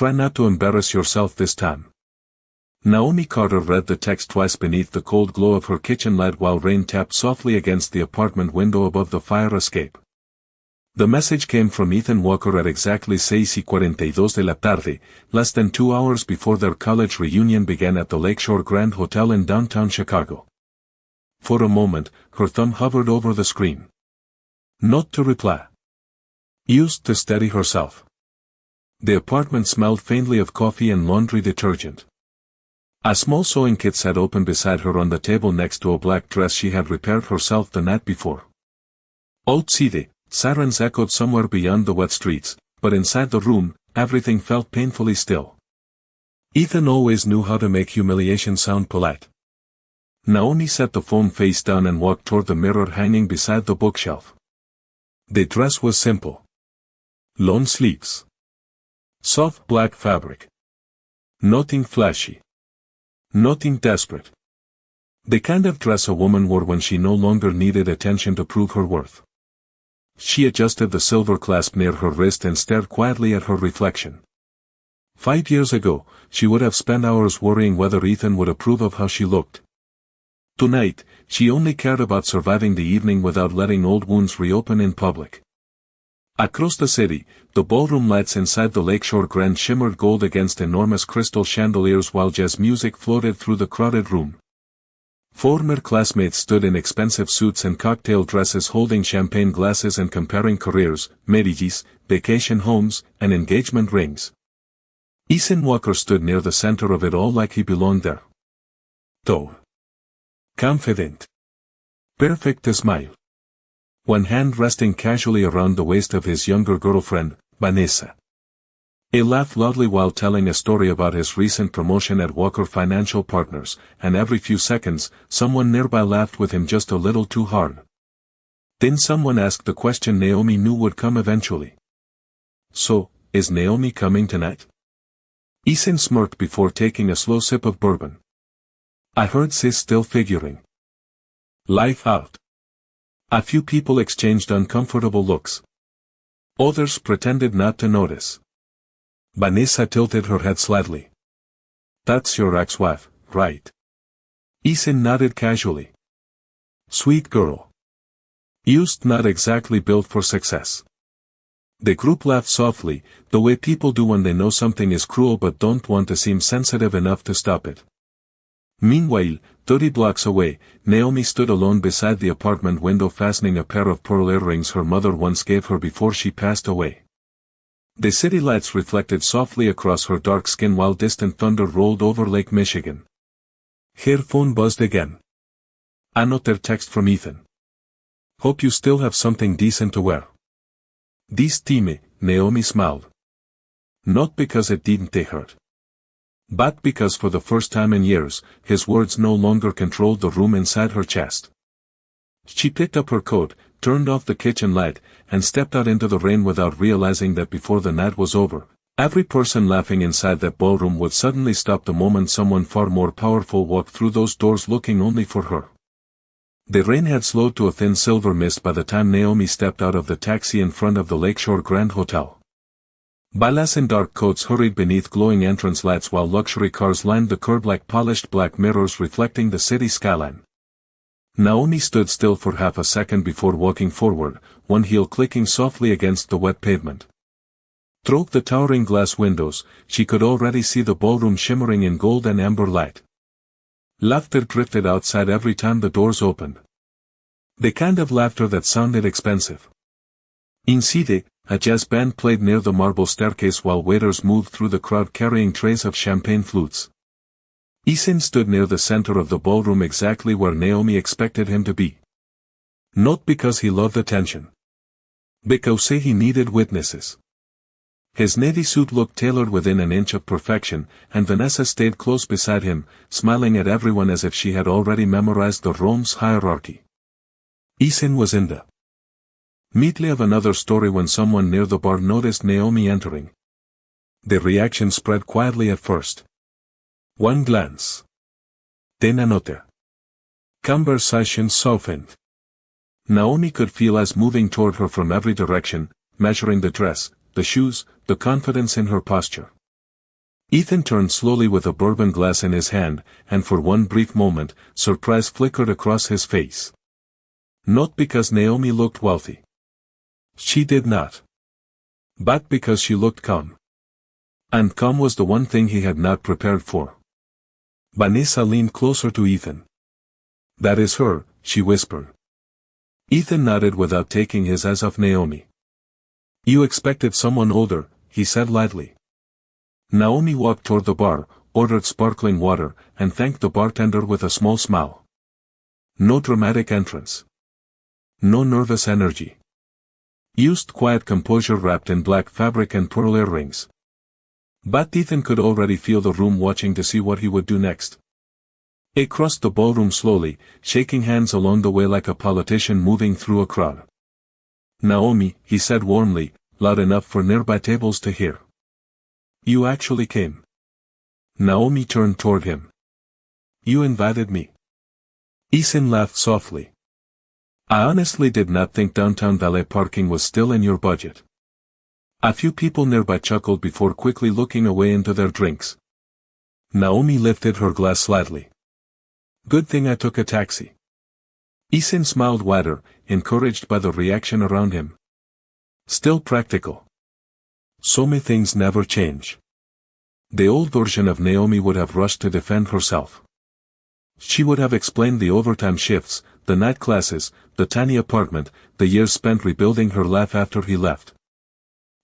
try not to embarrass yourself this time. Naomi Carter read the text twice beneath the cold glow of her kitchen light while rain tapped softly against the apartment window above the fire escape. The message came from Ethan Walker at exactly 6:42 de la tarde, less than 2 hours before their college reunion began at the Lakeshore Grand Hotel in downtown Chicago. For a moment, her thumb hovered over the screen. Not to reply. Used to steady herself. The apartment smelled faintly of coffee and laundry detergent. A small sewing kit sat open beside her on the table next to a black dress she had repaired herself the night before. Outside, sirens echoed somewhere beyond the wet streets, but inside the room, everything felt painfully still. Ethan always knew how to make humiliation sound polite. Naomi set the phone face down and walked toward the mirror hanging beside the bookshelf. The dress was simple. Long sleeves. Soft black fabric. Nothing flashy. Nothing desperate. The kind of dress a woman wore when she no longer needed attention to prove her worth. She adjusted the silver clasp near her wrist and stared quietly at her reflection. 5 years ago, she would have spent hours worrying whether Ethan would approve of how she looked. Tonight, she only cared about surviving the evening without letting old wounds reopen in public. Across the city, the ballroom lights inside the Lakeshore Grand shimmered gold against enormous crystal chandeliers while jazz music floated through the crowded room. Former classmates stood in expensive suits and cocktail dresses holding champagne glasses and comparing careers, marriages, vacation homes, and engagement rings. Ethan Walker stood near the center of it all like he belonged there. Though. Confident. Perfect smile. One hand resting casually around the waist of his younger girlfriend, Vanessa. He laughed loudly while telling a story about his recent promotion at Walker Financial Partners, and every few seconds, someone nearby laughed with him just a little too hard. Then someone asked the question Naomi knew would come eventually. So, is Naomi coming tonight? Ethan smirked before taking a slow sip of bourbon. I heard she's still figuring life out. A few people exchanged uncomfortable looks. Others pretended not to notice. Vanessa tilted her head slightly. That's your ex-wife, right? Ethan nodded casually. Sweet girl. Used not exactly built for success. The group laughed softly, the way people do when they know something is cruel but don't want to seem sensitive enough to stop it. Meanwhile, 30 blocks away, Naomi stood alone beside the apartment window fastening a pair of pearl earrings her mother once gave her before she passed away. The city lights reflected softly across her dark skin while distant thunder rolled over Lake Michigan. Her phone buzzed again. Another text from Ethan. Hope you still have something decent to wear. This time, Naomi smiled. Not because it didn't hurt. But because for the first time in years, his words no longer controlled the room inside her chest. She picked up her coat, turned off the kitchen light, and stepped out into the rain without realizing that before the night was over, every person laughing inside that ballroom would suddenly stop the moment someone far more powerful walked through those doors looking only for her. The rain had slowed to a thin silver mist by the time Naomi stepped out of the taxi in front of the Lakeshore Grand Hotel. Valas in dark coats hurried beneath glowing entrance lights while luxury cars lined the curb like polished black mirrors reflecting the city skyline. Naomi stood still for half a second before walking forward, one heel clicking softly against the wet pavement. Through the towering glass windows, she could already see the ballroom shimmering in gold and amber light. Laughter drifted outside every time the doors opened. The kind of laughter that sounded expensive. Inside, a jazz band played near the marble staircase while waiters moved through the crowd carrying trays of champagne flutes. Ethan stood near the center of the ballroom exactly where Naomi expected him to be. Not because he loved attention. Because he needed witnesses. His navy suit looked tailored within an inch of perfection, and Vanessa stayed close beside him, smiling at everyone as if she had already memorized the Rome's hierarchy. Ethan was in the middle of another story when someone near the bar noticed Naomi entering. The reaction spread quietly at first. One glance. Then another. Conversation softened. Naomi could feel eyes moving toward her from every direction, measuring the dress, the shoes, the confidence in her posture. Ethan turned slowly with a bourbon glass in his hand, and for one brief moment, surprise flickered across his face. Not because Naomi looked wealthy. She did not. But because she looked calm. And calm was the one thing he had not prepared for. Vanessa leaned closer to Ethan. "That is her," she whispered. Ethan nodded without taking his eyes off Naomi. "You expected someone older," he said lightly. Naomi walked toward the bar, ordered sparkling water, and thanked the bartender with a small smile. No dramatic entrance. No nervous energy. Used quiet composure wrapped in black fabric and pearl earrings. But Ethan could already feel the room watching to see what he would do next. He crossed the ballroom slowly, shaking hands along the way like a politician moving through a crowd. "Naomi," he said warmly, loud enough for nearby tables to hear. "You actually came." Naomi turned toward him. "You invited me." Ethan laughed softly. "I honestly did not think downtown valet parking was still in your budget." A few people nearby chuckled before quickly looking away into their drinks. Naomi lifted her glass slightly. "Good thing I took a taxi." Ethan smiled wider, encouraged by the reaction around him. Still practical. So many things never change. The old version of Naomi would have rushed to defend herself. She would have explained the overtime shifts, the night classes, the tiny apartment, the years spent rebuilding her life after he left.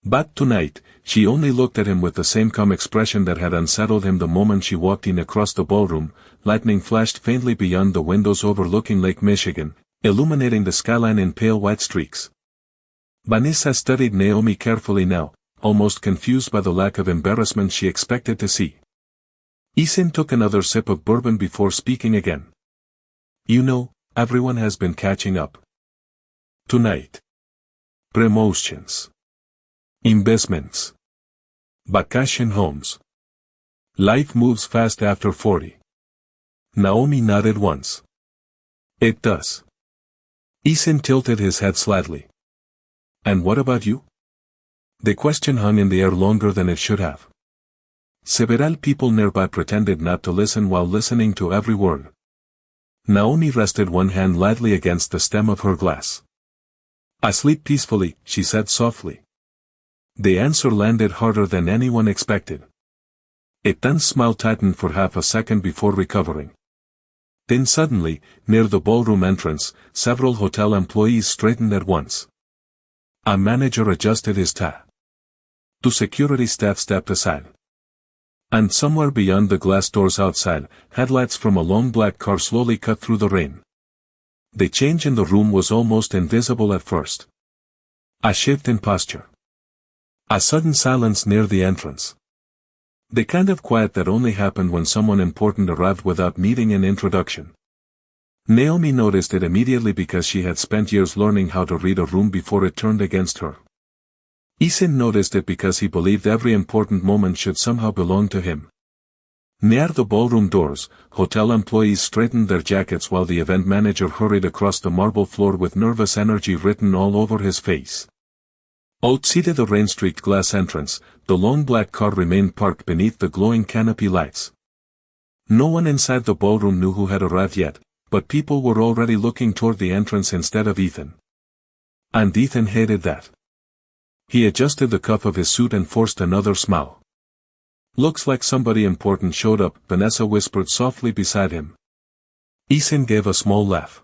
But tonight, she only looked at him with the same calm expression that had unsettled him the moment she walked in across the ballroom. Lightning flashed faintly beyond the windows overlooking Lake Michigan, illuminating the skyline in pale white streaks. Vanessa studied Naomi carefully now, almost confused by the lack of embarrassment she expected to see. Ethan took another sip of bourbon before speaking again. "You know, everyone has been catching up. Tonight. Promotions. Investments. Vacation homes. Life moves fast after 40. Naomi nodded once. "It does." Ethan tilted his head slightly. "And what about you?" The question hung in the air longer than it should have. Several people nearby pretended not to listen while listening to every word. Naomi rested one hand lightly against the stem of her glass. "I sleep peacefully," she said softly. The answer landed harder than anyone expected. A tense smile tightened for half a second before recovering. Then suddenly, near the ballroom entrance, several hotel employees straightened at once. A manager adjusted his tie. Two security staff stepped aside. And somewhere beyond the glass doors outside, headlights from a long black car slowly cut through the rain. The change in the room was almost invisible at first. A shift in posture. A sudden silence near the entrance. The kind of quiet that only happened when someone important arrived without needing an introduction. Naomi noticed it immediately because she had spent years learning how to read a room before it turned against her. Ethan noticed it because he believed every important moment should somehow belong to him. Near the ballroom doors, hotel employees straightened their jackets while the event manager hurried across the marble floor with nervous energy written all over his face. Outside the rain-streaked glass entrance, the long black car remained parked beneath the glowing canopy lights. No one inside the ballroom knew who had arrived yet, but people were already looking toward the entrance instead of Ethan. And Ethan hated that. He adjusted the cuff of his suit and forced another smile. "Looks like somebody important showed up," Vanessa whispered softly beside him. Ethan gave a small laugh.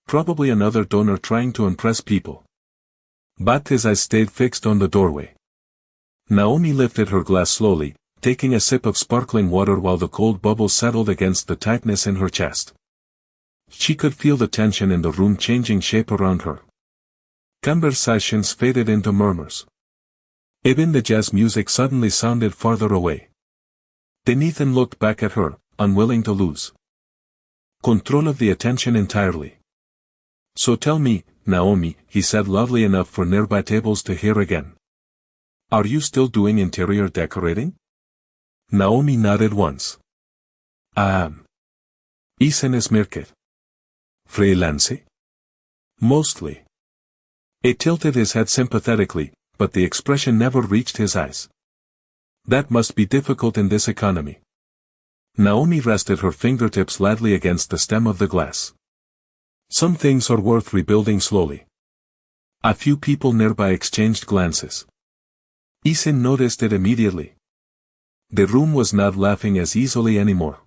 Probably another donor trying to impress people. But his eyes stayed fixed on the doorway. Naomi lifted her glass slowly, taking a sip of sparkling water while the cold bubbles settled against the tightness in her chest. She could feel the tension in the room changing shape around her. Conversations faded into murmurs. Even the jazz music suddenly sounded farther away. Then Ethan looked back at her, unwilling to lose control of the attention entirely. "So tell me, Naomi," he said loudly enough for nearby tables to hear again. "Are you still doing interior decorating?" Naomi nodded once. "I am." Ethan smirked. "Freelance?" "Mostly." He tilted his head sympathetically, but the expression never reached his eyes. That must be difficult in this economy. Naomi rested her fingertips lightly against the stem of the glass. Some things are worth rebuilding slowly. A few people nearby exchanged glances. Ethan noticed it immediately. The room was not laughing as easily anymore.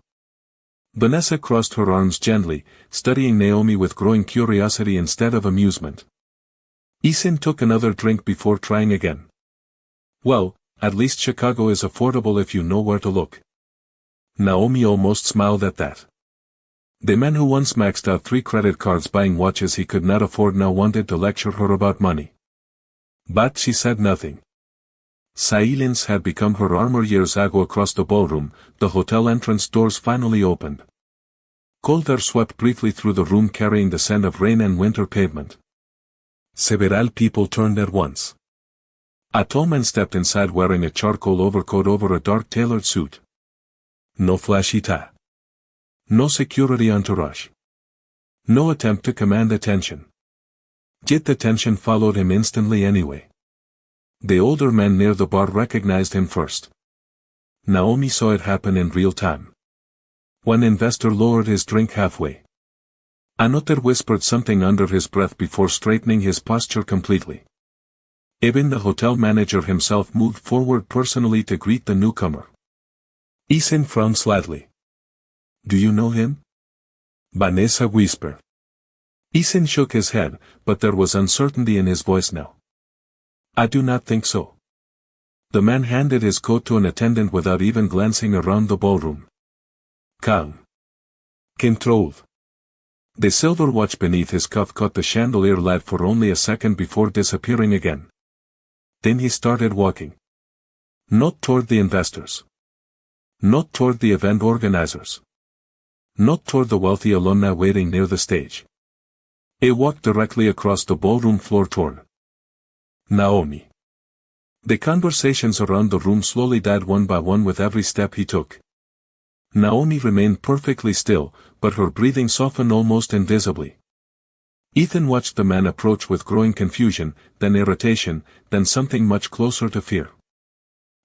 Vanessa crossed her arms gently, studying Naomi with growing curiosity instead of amusement. Ethan took another drink before trying again. Well, at least Chicago is affordable if you know where to look. Naomi almost smiled at that. The man who once maxed out 3 credit cards buying watches he could not afford now wanted to lecture her about money. But she said nothing. Silence had become her armor years ago. Across the ballroom, the hotel entrance doors finally opened. Cold air swept briefly through the room carrying the scent of rain and winter pavement. Several people turned at once. A tall man stepped inside wearing a charcoal overcoat over a dark tailored suit. No flashy tie. No security entourage. No attempt to command attention. Yet the tension followed him instantly anyway. The older man near the bar recognized him first. Naomi saw it happen in real time. One investor lowered his drink halfway. Another whispered something under his breath before straightening his posture completely. Even the hotel manager himself moved forward personally to greet the newcomer. Ethan frowned slightly. Do you know him? Vanessa whispered. Ethan shook his head, but there was uncertainty in his voice now. I do not think so. The man handed his coat to an attendant without even glancing around the ballroom. Calm. Controlled. The silver watch beneath his cuff caught the chandelier light for only a second before disappearing again. Then he started walking. Not toward the investors. Not toward the event organizers. Not toward the wealthy alumni waiting near the stage. He walked directly across the ballroom floor toward Naomi. The conversations around the room slowly died one by one with every step he took. Naomi remained perfectly still, but her breathing softened almost invisibly. Ethan watched the man approach with growing confusion, then irritation, then something much closer to fear.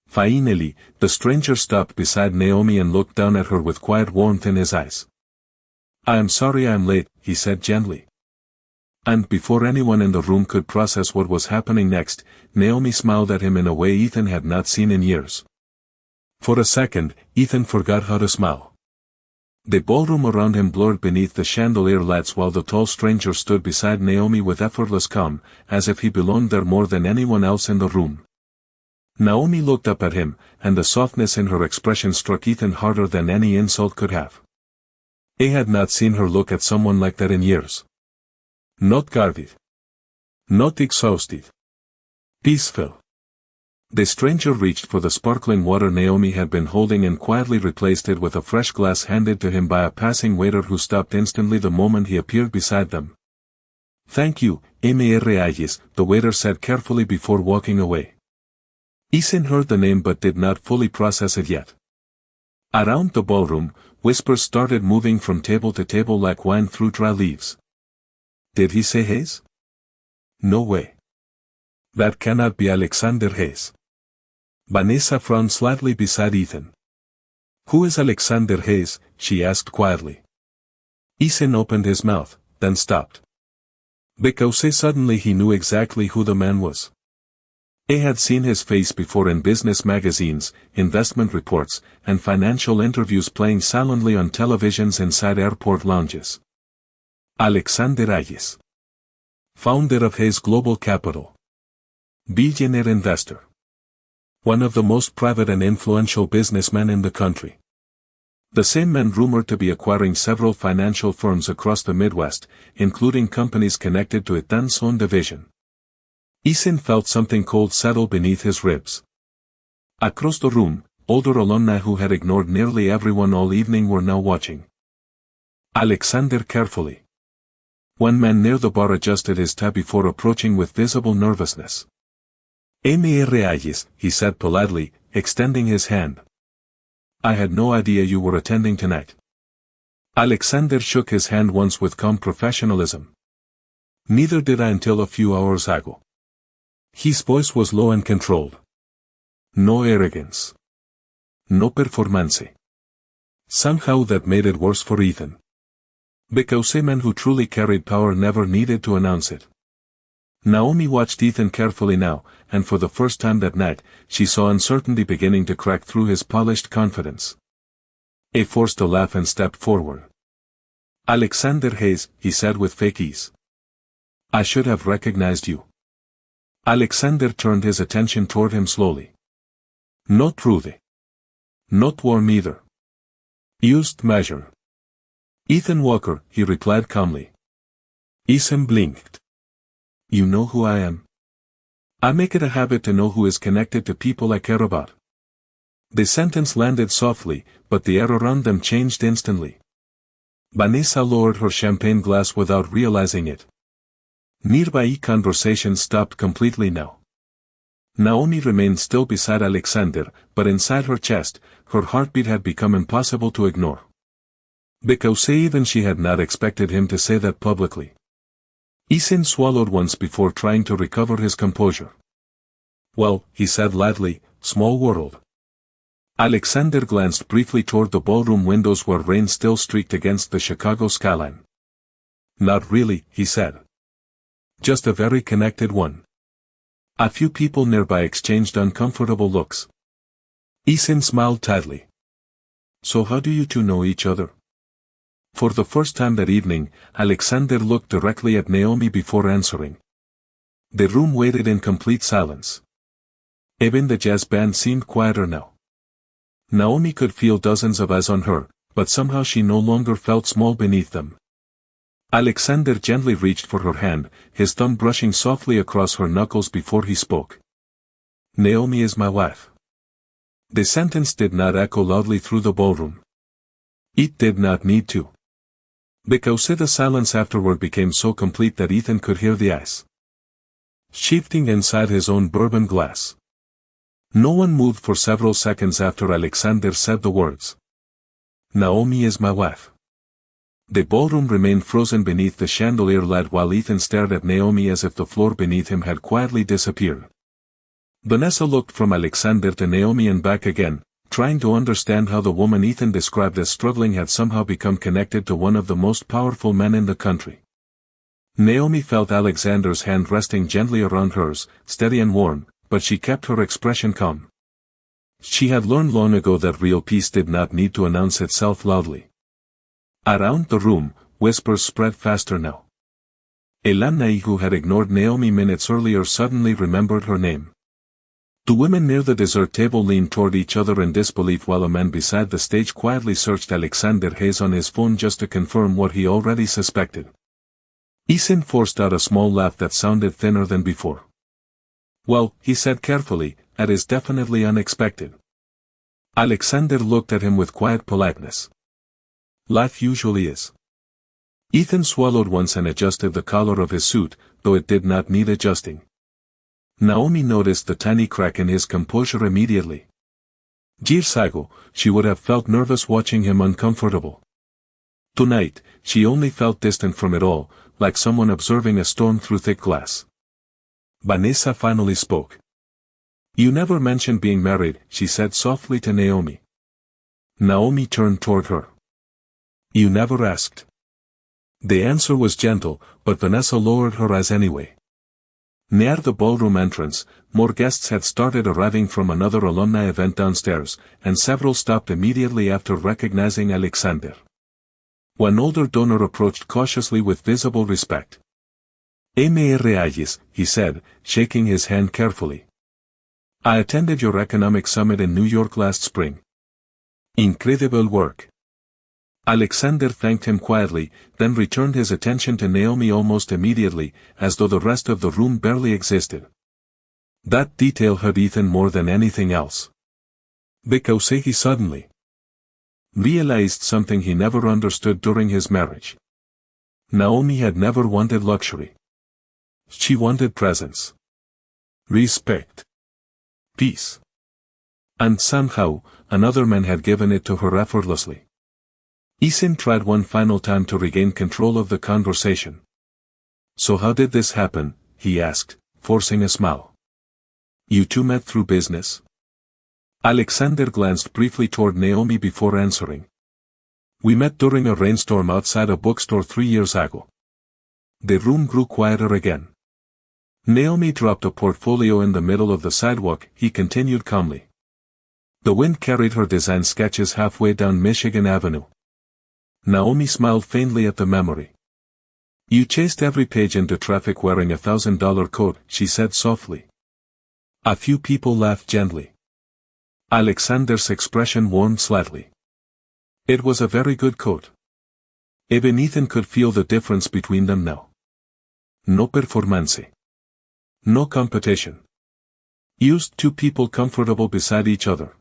Finally, the stranger stopped beside Naomi and looked down at her with quiet warmth in his eyes. I am sorry I am late, he said gently. And before anyone in the room could process what was happening next, Naomi smiled at him in a way Ethan had not seen in years. For a second, Ethan forgot how to smile. The ballroom around him blurred beneath the chandelier lights while the tall stranger stood beside Naomi with effortless calm, as if he belonged there more than anyone else in the room. Naomi looked up at him, and the softness in her expression struck Ethan harder than any insult could have. He had not seen her look at someone like that in years. Not guarded. Not exhausted. Peaceful. The stranger reached for the sparkling water Naomi had been holding and quietly replaced it with a fresh glass handed to him by a passing waiter who stopped instantly the moment he appeared beside them. Thank you, humiliates, the waiter said carefully before walking away. Ethan heard the name but did not fully process it yet. Around the ballroom, whispers started moving from table to table like wine through dry leaves. Did he say Hayes? No way. That cannot be Alexander Hayes. Vanessa frowned slightly beside Ethan. Who is Alexander Hayes? She asked quietly. Ethan opened his mouth, then stopped. Because suddenly he knew exactly who the man was. He had seen his face before in business magazines, investment reports, and financial interviews playing silently on televisions inside airport lounges. Alexander Hayes. Founder of Hayes Global Capital. Billionaire investor. One of the most private and influential businessmen in the country. The same man rumored to be acquiring several financial firms across the Midwest, including companies connected to Etan's own division. Ethan felt something cold settle beneath his ribs. Across the room, older alumni who had ignored nearly everyone all evening were now watching. Alexander carefully. One man near the bar adjusted his tie before approaching with visible nervousness. Hayes, he said politely, extending his hand. I had no idea you were attending tonight. Alexander shook his hand once with calm professionalism. Neither did I until a few hours ago. His voice was low and controlled. No arrogance. No performance. Somehow that made it worse for Ethan. Because a man who truly carried power never needed to announce it. Naomi watched Ethan carefully now, and for the first time that night, she saw uncertainty beginning to crack through his polished confidence. He forced a laugh and stepped forward. "Alexander Hayes," he said with fake ease. "I should have recognized you." Alexander turned his attention toward him slowly. "Not rude. Not warm either. Used measure." "Ethan Walker," he replied calmly. Ethan blinked. "You know who I am?" "I make it a habit to know who is connected to people I care about." The sentence landed softly, but the air around them changed instantly. Vanessa lowered her champagne glass without realizing it. Nearby conversation stopped completely now. Naomi remained still beside Alexander, but inside her chest, her heartbeat had become impossible to ignore. Because even she had not expected him to say that publicly. Ethan swallowed once before trying to recover his composure. "Well," he said lightly, "small world." Alexander glanced briefly toward the ballroom windows where rain still streaked against the Chicago skyline. "Not really," he said. "Just a very connected one." A few people nearby exchanged uncomfortable looks. Ethan smiled tightly. "So how do you two know each other?" For the first time that evening, Alexander looked directly at Naomi before answering. The room waited in complete silence. Even the jazz band seemed quieter now. Naomi could feel dozens of eyes on her, but somehow she no longer felt small beneath them. Alexander gently reached for her hand, his thumb brushing softly across her knuckles before he spoke. "Naomi is my wife." The sentence did not echo loudly through the ballroom. It did not need to. Because the silence afterward became so complete that Ethan could hear the ice shifting inside his own bourbon glass. No one moved for several seconds after Alexander said the words. "Naomi is my wife." The ballroom remained frozen beneath the chandelier light while Ethan stared at Naomi as if the floor beneath him had quietly disappeared. Vanessa looked from Alexander to Naomi and back again, trying to understand how the woman Ethan described as struggling had somehow become connected to one of the most powerful men in the country. Naomi felt Alexander's hand resting gently around hers, steady and warm, but she kept her expression calm. She had learned long ago that real peace did not need to announce itself loudly. Around the room, whispers spread faster now. Elana, who had ignored Naomi minutes earlier, suddenly remembered her name. Two women near the dessert table leaned toward each other in disbelief while a man beside the stage quietly searched Alexander Hayes on his phone just to confirm what he already suspected. Ethan forced out a small laugh that sounded thinner than before. "Well," he said carefully, "that is definitely unexpected." Alexander looked at him with quiet politeness. "Life usually is." Ethan swallowed once and adjusted the collar of his suit, though it did not need adjusting. Naomi noticed the tiny crack in his composure immediately. Years ago, she would have felt nervous watching him uncomfortable. Tonight, she only felt distant from it all, like someone observing a storm through thick glass. Vanessa finally spoke. "You never mentioned being married," she said softly to Naomi. Naomi turned toward her. "You never asked." The answer was gentle, but Vanessa lowered her eyes anyway. Near the ballroom entrance, more guests had started arriving from another alumni event downstairs, and several stopped immediately after recognizing Alexander. One older donor approached cautiously with visible respect. "Mr. Hayes," he said, shaking his hand carefully. "I attended your economic summit in New York last spring. Incredible work." Alexander thanked him quietly, then returned his attention to Naomi almost immediately, as though the rest of the room barely existed. That detail hurt Ethan more than anything else. Because he suddenly realized something he never understood during his marriage. Naomi had never wanted luxury. She wanted presence, respect, peace. And somehow, another man had given it to her effortlessly. Ethan tried one final time to regain control of the conversation. "So how did this happen?" he asked, forcing a smile. "You two met through business?" Alexander glanced briefly toward Naomi before answering. We met during a rainstorm outside a bookstore 3 years ago. The room grew quieter again. Naomi dropped a portfolio in the middle of the sidewalk, he continued calmly. The wind carried her design sketches halfway down Michigan Avenue. Naomi smiled faintly at the memory. You chased every page into traffic wearing a $1,000 coat, she said softly. A few people laughed gently. Alexander's expression warmed slightly. It was a very good coat. Even Ethan could feel the difference between them now. No performance. No competition. Used two people comfortable beside each other.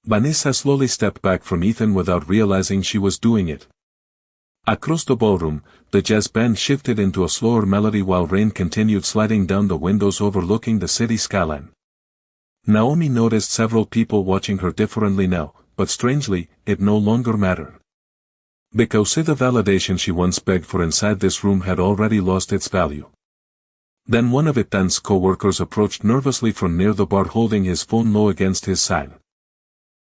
Vanessa slowly stepped back from Ethan without realizing she was doing it. Across the ballroom, the jazz band shifted into a slower melody while rain continued sliding down the windows overlooking the city skyline. Naomi noticed several people watching her differently now, but strangely, it no longer mattered. Because the validation she once begged for inside this room had already lost its value. Then one of Ethan's co-workers approached nervously from near the bar holding his phone low against his side.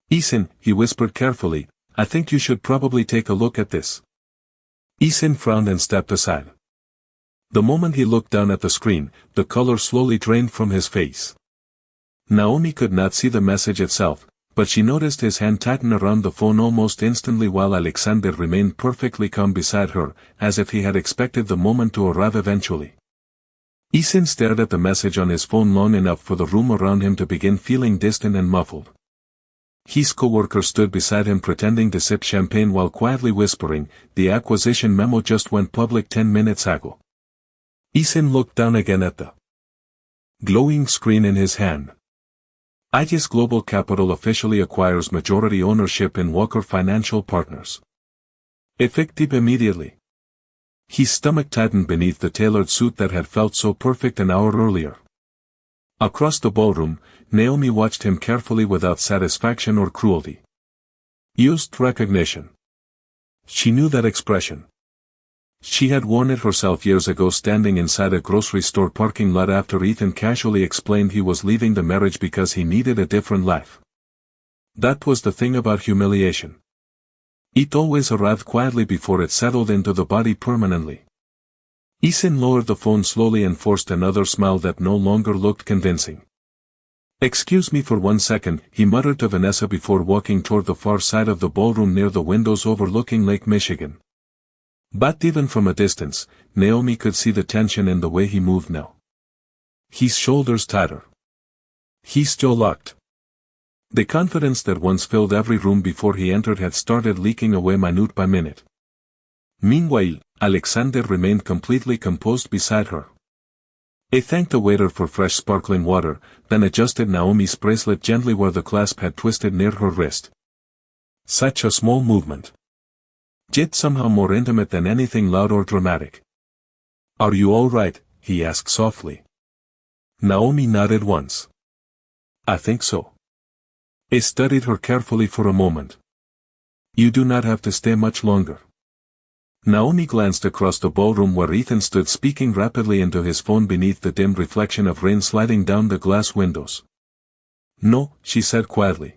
Ethan, he whispered carefully, I think you should probably take a look at this. Ethan frowned and stepped aside. The moment he looked down at the screen, the color slowly drained from his face. Naomi could not see the message itself, but she noticed his hand tighten around the phone almost instantly while Alexander remained perfectly calm beside her, as if he had expected the moment to arrive eventually. Ethan stared at the message on his phone long enough for the room around him to begin feeling distant and muffled. His co-worker stood beside him pretending to sip champagne while quietly whispering, the acquisition memo just went public 10 minutes ago. Ethan looked down again at the glowing screen in his hand. IGES Global Capital officially acquires majority ownership in Walker Financial Partners. Effective immediately. His stomach tightened beneath the tailored suit that had felt so perfect an hour earlier. Across the ballroom, Naomi watched him carefully without satisfaction or cruelty. Used recognition. She knew that expression. She had worn it herself years ago standing inside a grocery store parking lot after Ethan casually explained he was leaving the marriage because he needed a different life. That was the thing about humiliation. It always arrived quietly before it settled into the body permanently. Ethan lowered the phone slowly and forced another smile that no longer looked convincing. Excuse me for 1 second, he muttered to Vanessa before walking toward the far side of the ballroom near the windows overlooking Lake Michigan. But even from a distance, Naomi could see the tension in the way he moved now. His shoulders tighter. His jaw locked. The confidence that once filled every room before he entered had started leaking away minute by minute. Meanwhile, Alexander remained completely composed beside her. He thanked the waiter for fresh sparkling water, then adjusted Naomi's bracelet gently where the clasp had twisted near her wrist. Such a small movement. Yet somehow more intimate than anything loud or dramatic. Are you all right? He asked softly. Naomi nodded once. I think so. He studied her carefully for a moment. You do not have to stay much longer. Naomi glanced across the ballroom where Ethan stood speaking rapidly into his phone beneath the dim reflection of rain sliding down the glass windows. No, she said quietly.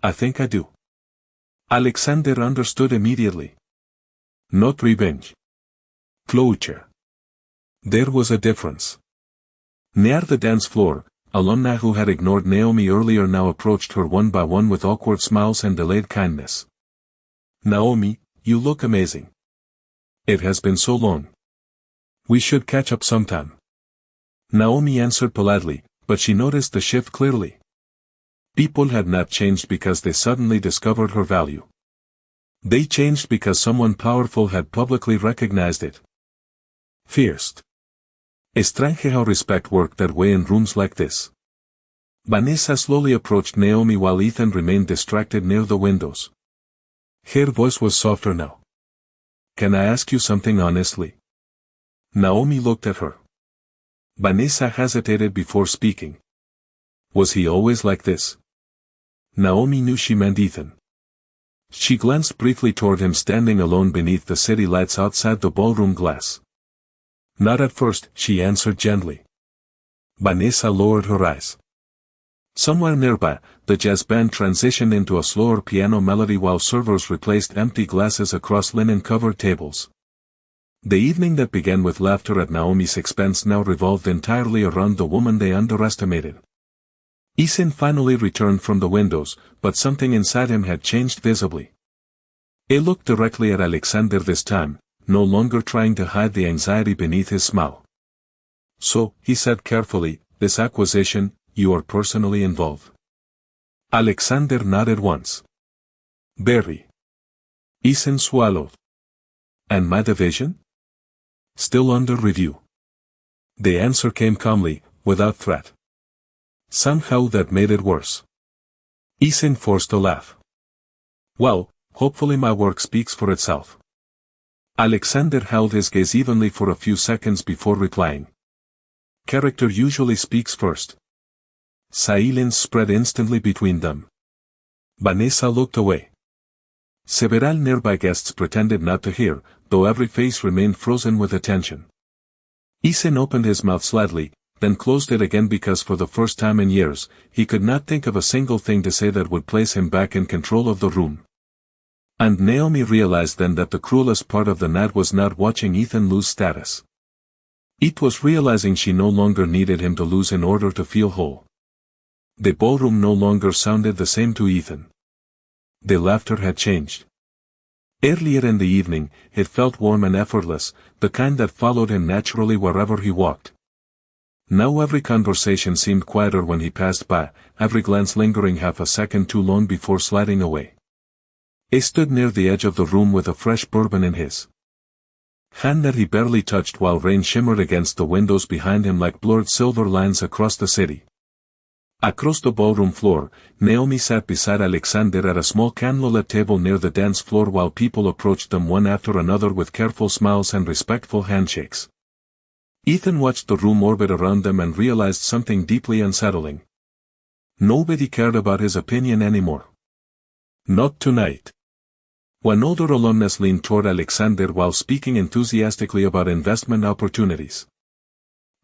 I think I do. Alexander understood immediately. Not revenge. Closure. There was a difference. Near the dance floor, alumni who had ignored Naomi earlier now approached her one by one with awkward smiles and delayed kindness. Naomi, you look amazing. It has been so long. We should catch up sometime. Naomi answered politely, but she noticed the shift clearly. People had not changed because they suddenly discovered her value. They changed because someone powerful had publicly recognized it. First. Strange how respect worked that way in rooms like this. Vanessa slowly approached Naomi while Ethan remained distracted near the windows. Her voice was softer now. Can I ask you something honestly? Naomi looked at her. Vanessa hesitated before speaking. Was he always like this? Naomi knew she meant Ethan. She glanced briefly toward him standing alone beneath the city lights outside the ballroom glass. Not at first, she answered gently. Vanessa lowered her eyes. Somewhere nearby, the jazz band transitioned into a slower piano melody while servers replaced empty glasses across linen-covered tables. The evening that began with laughter at Naomi's expense now revolved entirely around the woman they underestimated. Ethan finally returned from the windows, but something inside him had changed visibly. He looked directly at Alexander this time, no longer trying to hide the anxiety beneath his smile. "So," he said carefully, "this acquisition, you are personally involved?" Alexander nodded once. "Very." Ethan swallowed. "And my division?" "Still under review." The answer came calmly, without threat. Somehow that made it worse. Ethan forced a laugh. "Well, hopefully my work speaks for itself." Alexander held his gaze evenly for a few seconds before replying. "Character usually speaks first." Silence spread instantly between them. Vanessa looked away. Several nearby guests pretended not to hear, though every face remained frozen with attention. Ethan opened his mouth slightly, then closed it again because for the first time in years, he could not think of a single thing to say that would place him back in control of the room. And Naomi realized then that the cruelest part of the night was not watching Ethan lose status. It was realizing she no longer needed him to lose in order to feel whole. The ballroom no longer sounded the same to Ethan. The laughter had changed. Earlier in the evening, it felt warm and effortless, the kind that followed him naturally wherever he walked. Now every conversation seemed quieter when he passed by, every glance lingering half a second too long before sliding away. He stood near the edge of the room with a fresh bourbon in his hand that he barely touched while rain shimmered against the windows behind him like blurred silver lines across the city. Across the ballroom floor, Naomi sat beside Alexander at a small candlelit table near the dance floor while people approached them one after another with careful smiles and respectful handshakes. Ethan watched the room orbit around them and realized something deeply unsettling. Nobody cared about his opinion anymore. Not tonight. One older alumnus leaned toward Alexander while speaking enthusiastically about investment opportunities.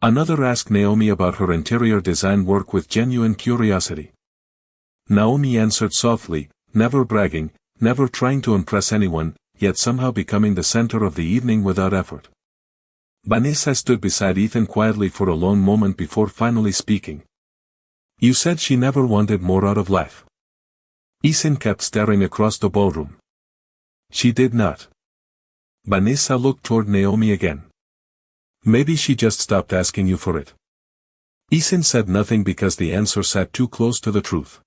Another asked Naomi about her interior design work with genuine curiosity. Naomi answered softly, never bragging, never trying to impress anyone, yet somehow becoming the center of the evening without effort. Vanessa stood beside Ethan quietly for a long moment before finally speaking. "You said she never wanted more out of life." Ethan kept staring across the ballroom. "She did not." Vanessa looked toward Naomi again. "Maybe she just stopped asking you for it." Ethan said nothing because the answer sat too close to the truth.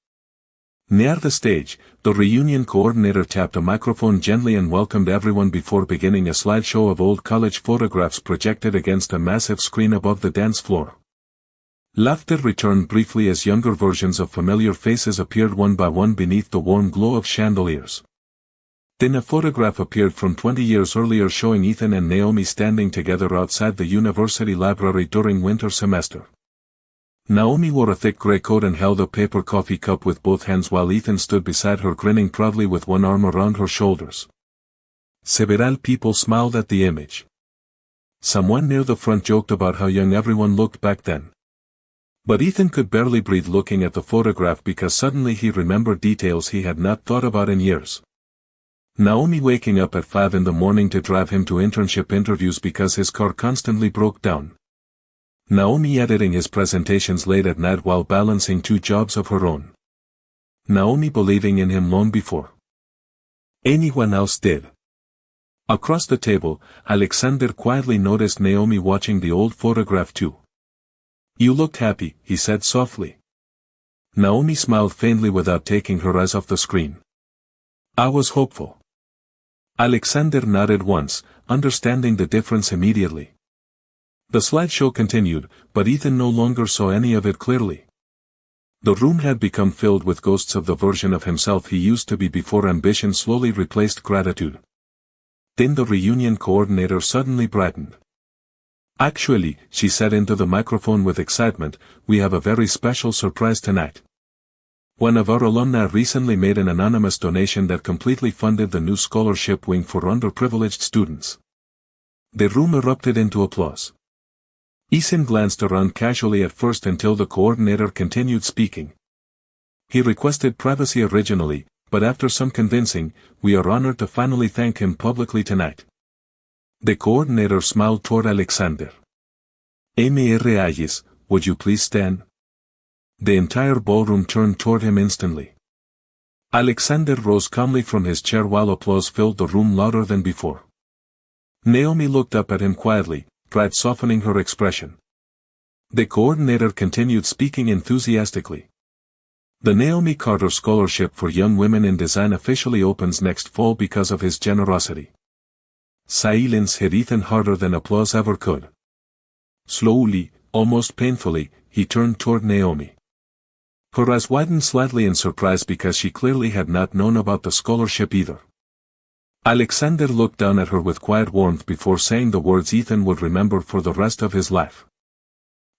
Near the stage, the reunion coordinator tapped a microphone gently and welcomed everyone before beginning a slideshow of old college photographs projected against a massive screen above the dance floor. Laughter returned briefly as younger versions of familiar faces appeared one by one beneath the warm glow of chandeliers. Then a photograph appeared from 20 years earlier showing Ethan and Naomi standing together outside the university library during winter semester. Naomi wore a thick gray coat and held a paper coffee cup with both hands while Ethan stood beside her grinning proudly with one arm around her shoulders. Several people smiled at the image. Someone near the front joked about how young everyone looked back then. But Ethan could barely breathe looking at the photograph because suddenly he remembered details he had not thought about in years. Naomi waking up at 5 in the morning to drive him to internship interviews because his car constantly broke down. Naomi editing his presentations late at night while balancing 2 jobs of her own. Naomi believing in him long before anyone else did. Across the table, Alexander quietly noticed Naomi watching the old photograph too. "You looked happy," he said softly. Naomi smiled faintly without taking her eyes off the screen. "I was hopeful." Alexander nodded once, understanding the difference immediately. The slideshow continued, but Ethan no longer saw any of it clearly. The room had become filled with ghosts of the version of himself he used to be before ambition slowly replaced gratitude. Then the reunion coordinator suddenly brightened. "Actually," she said into the microphone with excitement, "we have a very special surprise tonight. One of our alumni recently made an anonymous donation that completely funded the new scholarship wing for underprivileged students." The room erupted into applause. Ethan glanced around casually at first until the coordinator continued speaking. He requested privacy originally, but after some convincing, we are honored to finally thank him publicly tonight. The coordinator smiled toward Alexander. Mr. Ayes, would you please stand? The entire ballroom turned toward him instantly. Alexander rose calmly from his chair while applause filled the room louder than before. Naomi looked up at him quietly, pride softening her expression. The coordinator continued speaking enthusiastically. The Naomi Carter Scholarship for Young Women in Design officially opens next fall because of his generosity. Silence hit Ethan harder than applause ever could. Slowly, almost painfully, he turned toward Naomi. Her eyes widened slightly in surprise because she clearly had not known about the scholarship either. Alexander looked down at her with quiet warmth before saying the words Ethan would remember for the rest of his life.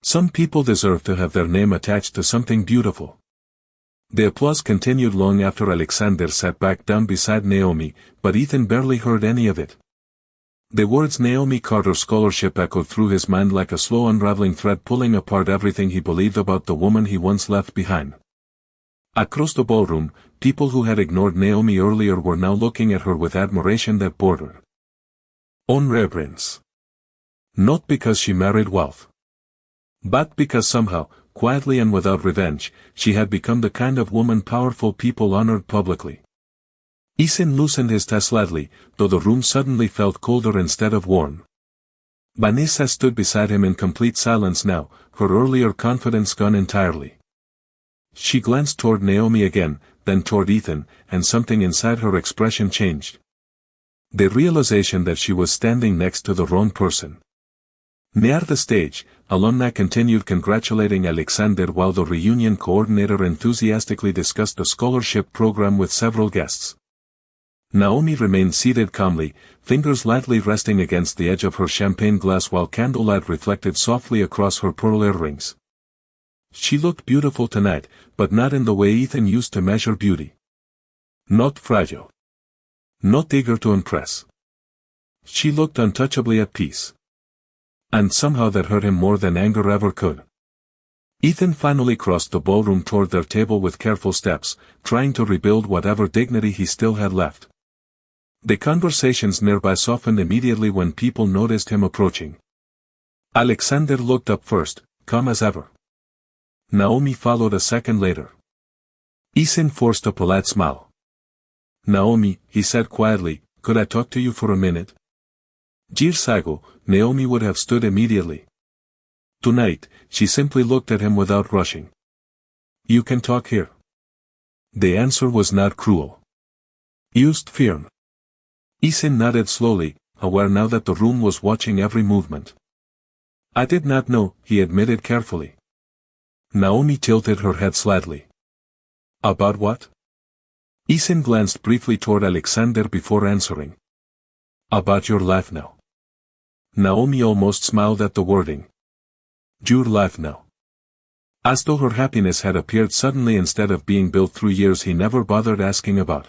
Some people deserve to have their name attached to something beautiful. The applause continued long after Alexander sat back down beside Naomi, but Ethan barely heard any of it. The words Naomi Carter Scholarship echoed through his mind like a slow unraveling thread pulling apart everything he believed about the woman he once left behind. Across the ballroom, people who had ignored Naomi earlier were now looking at her with admiration that bordered on reverence. Not because she married wealth, but because somehow, quietly and without revenge, she had become the kind of woman powerful people honored publicly. Ethan loosened his tie slightly, though the room suddenly felt colder instead of warm. Vanessa stood beside him in complete silence now, her earlier confidence gone entirely. She glanced toward Naomi again, then toward Ethan, and something inside her expression changed. The realization that she was standing next to the wrong person. Near the stage, alumni continued congratulating Alexander while the reunion coordinator enthusiastically discussed the scholarship program with several guests. Naomi remained seated calmly, fingers lightly resting against the edge of her champagne glass while candlelight reflected softly across her pearl earrings. She looked beautiful tonight, but not in the way Ethan used to measure beauty. Not fragile. Not eager to impress. She looked untouchably at peace. And somehow that hurt him more than anger ever could. Ethan finally crossed the ballroom toward their table with careful steps, trying to rebuild whatever dignity he still had left. The conversations nearby softened immediately when people noticed him approaching. Alexander looked up first, calm as ever. Naomi followed a second later. Ethan forced a polite smile. Naomi, he said quietly, could I talk to you for a minute? Years ago, Naomi would have stood immediately. Tonight, she simply looked at him without rushing. You can talk here. The answer was not cruel. Used firm. Ethan nodded slowly, aware now that the room was watching every movement. I did not know, he admitted carefully. Naomi tilted her head slightly. About what? Ethan glanced briefly toward Alexander before answering. About your life now. Naomi almost smiled at the wording. Your life now. As though her happiness had appeared suddenly instead of being built through years he never bothered asking about.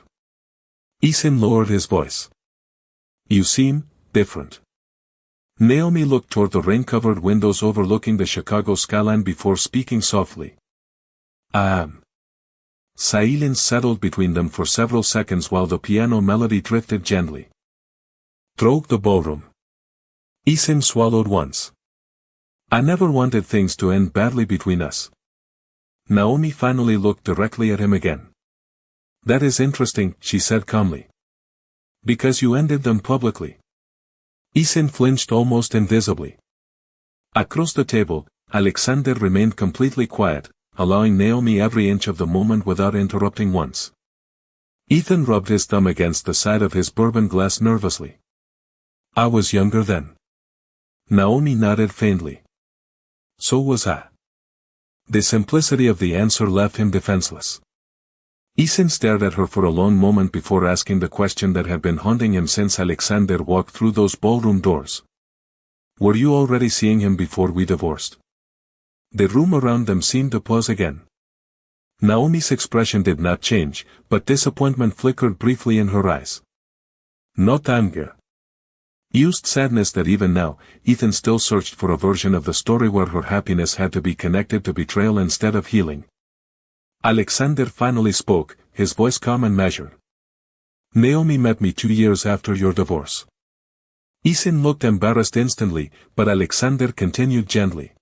Ethan lowered his voice. You seem different. Naomi looked toward the rain-covered windows overlooking the Chicago skyline before speaking softly. I am. Silence settled between them for several seconds while the piano melody drifted gently through the ballroom. Ethan swallowed once. I never wanted things to end badly between us. Naomi finally looked directly at him again. That is interesting, she said calmly. Because you ended them publicly. Ethan flinched almost invisibly. Across the table, Alexander remained completely quiet, allowing Naomi every inch of the moment without interrupting once. Ethan rubbed his thumb against the side of his bourbon glass nervously. I was younger then. Naomi nodded faintly. So was I. The simplicity of the answer left him defenseless. Ethan stared at her for a long moment before asking the question that had been haunting him since Alexander walked through those ballroom doors. Were you already seeing him before we divorced? The room around them seemed to pause again. Naomi's expression did not change, but disappointment flickered briefly in her eyes. Not anger. Used sadness that even now, Ethan still searched for a version of the story where her happiness had to be connected to betrayal instead of healing. Alexander finally spoke, his voice calm and measured. Naomi met me 2 years after your divorce. Ethan looked embarrassed instantly, but Alexander continued gently.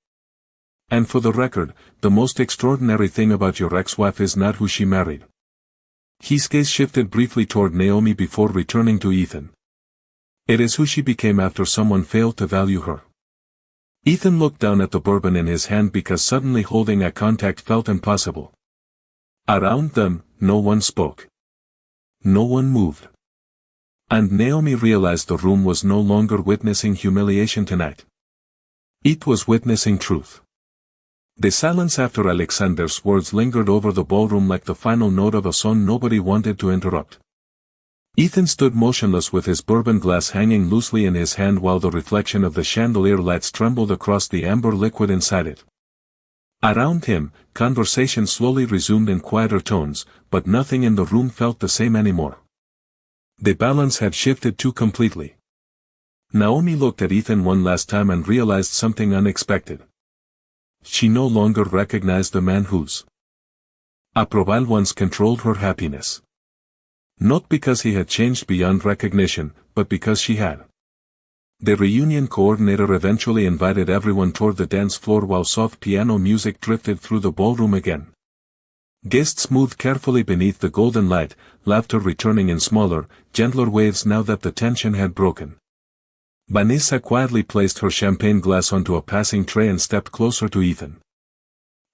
And for the record, the most extraordinary thing about your ex-wife is not who she married. His gaze shifted briefly toward Naomi before returning to Ethan. It is who she became after someone failed to value her. Ethan looked down at the bourbon in his hand because suddenly holding eye contact felt impossible. Around them, no one spoke. No one moved. And Naomi realized the room was no longer witnessing humiliation tonight. It was witnessing truth. The silence after Alexander's words lingered over the ballroom like the final note of a song nobody wanted to interrupt. Ethan stood motionless with his bourbon glass hanging loosely in his hand while the reflection of the chandelier lights trembled across the amber liquid inside it. Around him, conversation slowly resumed in quieter tones, but nothing in the room felt the same anymore. The balance had shifted too completely. Naomi looked at Ethan one last time and realized something unexpected. She no longer recognized the man whose approval once controlled her happiness. Not because he had changed beyond recognition, but because she had. The reunion coordinator eventually invited everyone toward the dance floor while soft piano music drifted through the ballroom again. Guests moved carefully beneath the golden light, laughter returning in smaller, gentler waves now that the tension had broken. Vanessa quietly placed her champagne glass onto a passing tray and stepped closer to Ethan.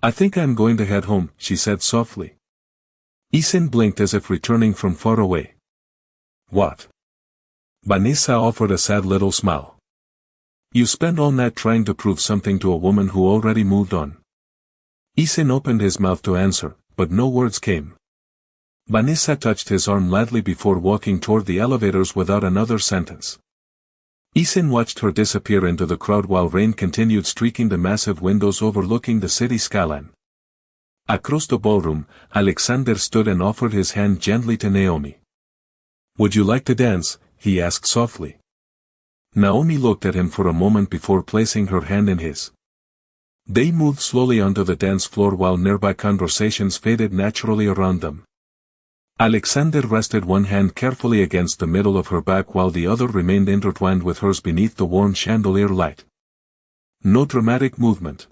I think I'm going to head home, she said softly. Ethan blinked as if returning from far away. What? Vanessa offered a sad little smile. You spent all night trying to prove something to a woman who already moved on. Ethan opened his mouth to answer, but no words came. Vanessa touched his arm lightly before walking toward the elevators without another sentence. Ethan watched her disappear into the crowd while rain continued streaking the massive windows overlooking the city skyline. Across the ballroom, Alexander stood and offered his hand gently to Naomi. Would you like to dance? He asked softly. Naomi looked at him for a moment before placing her hand in his. They moved slowly onto the dance floor while nearby conversations faded naturally around them. Alexander rested one hand carefully against the middle of her back while the other remained intertwined with hers beneath the warm chandelier light. No dramatic movement.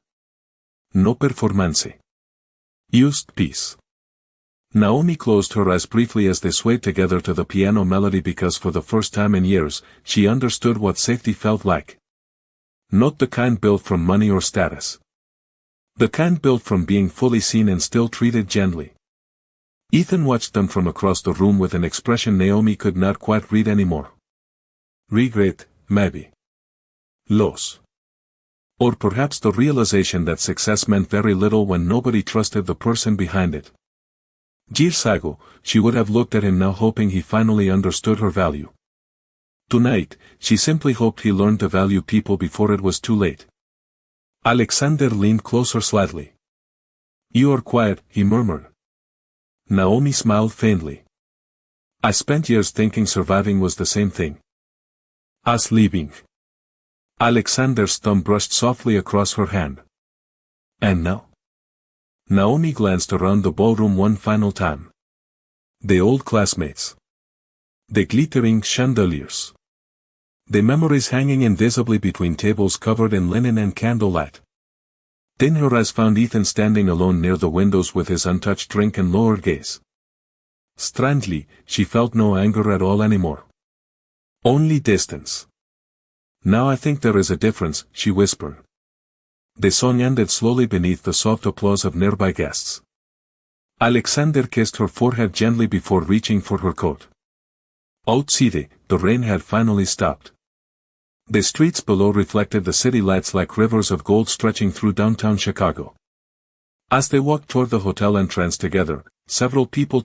No performance. Just peace. Naomi closed her eyes briefly as they swayed together to the piano melody because for the first time in years, she understood what safety felt like. Not the kind built from money or status. The kind built from being fully seen and still treated gently. Ethan watched them from across the room with an expression Naomi could not quite read anymore. Regret, maybe. Loss. Or perhaps the realization that success meant very little when nobody trusted the person behind it. Years ago, she would have looked at him now hoping he finally understood her value. Tonight, she simply hoped he learned to value people before it was too late. Alexander leaned closer slightly. You are quiet, he murmured. Naomi smiled faintly. I spent years thinking surviving was the same thing as leaving. Alexander's thumb brushed softly across her hand. And now? Naomi glanced around the ballroom one final time. The old classmates. The glittering chandeliers. The memories hanging invisibly between tables covered in linen and candlelight. Then her eyes found Ethan standing alone near the windows with his untouched drink and lowered gaze. Strangely, she felt no anger at all anymore. Only distance. Now I think there is a difference, she whispered. The song ended slowly beneath the soft applause of nearby guests. Alexander kissed her forehead gently before reaching for her coat. Outside, the rain had finally stopped. The streets below reflected the city lights like rivers of gold stretching through downtown Chicago. As they walked toward the hotel entrance together, several people